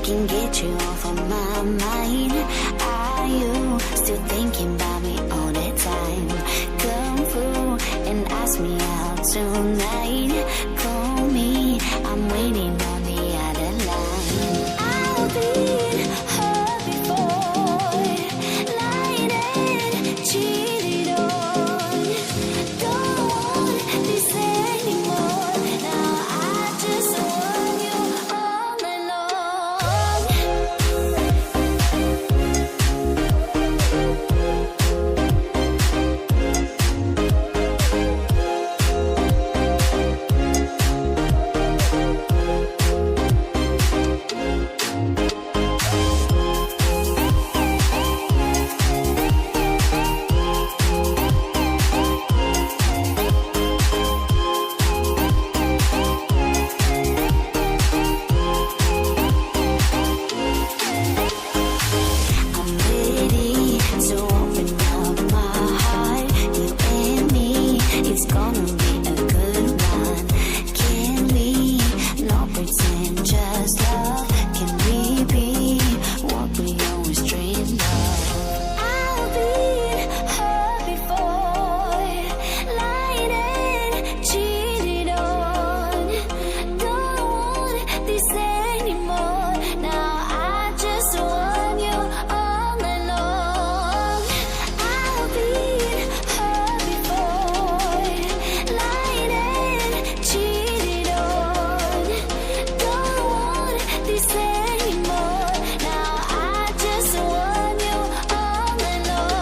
Can get you off of my mind. Are you still thinking about me all the time? Come through and ask me out tonight. Call me, I'm waiting on the other line. I've been hurt before, lied and cheated on. Don't want this anymore. Now I just want you all night long. I'm ready to open up my heart. You and me, it's gonna be a good run. Can we not pretend, just love? Can we be what we always dreamed of? I've been hurt before, lied and cheated on. Don't want this anymore. Now I just want you all night long. I've been hurt before, lied and cheated on. Don't want this anymore. Now I just want you all night long.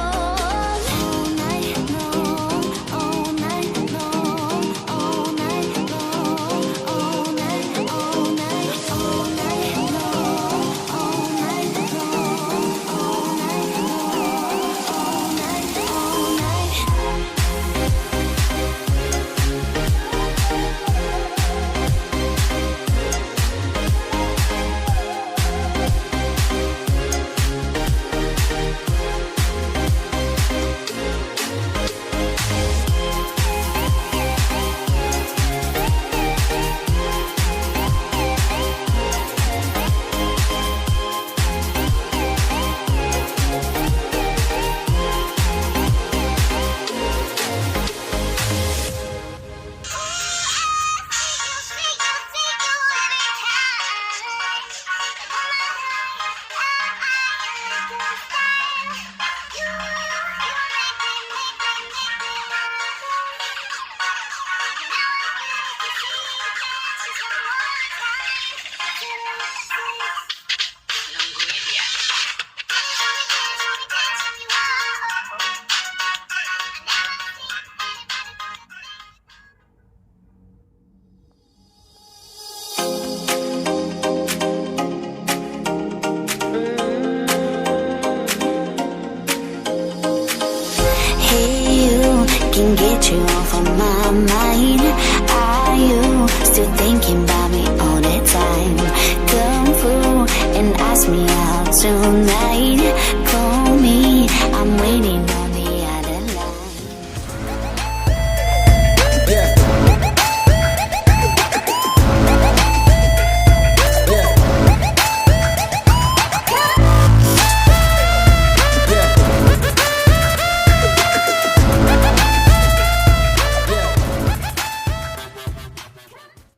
All night long, all night long, all night long, all night, all night, all night long, all night long, all night long, all night, Hey, you can get you off of my mind. Are you still thinking about me all the time? Come through and ask me out tonight. Call me, I'm waiting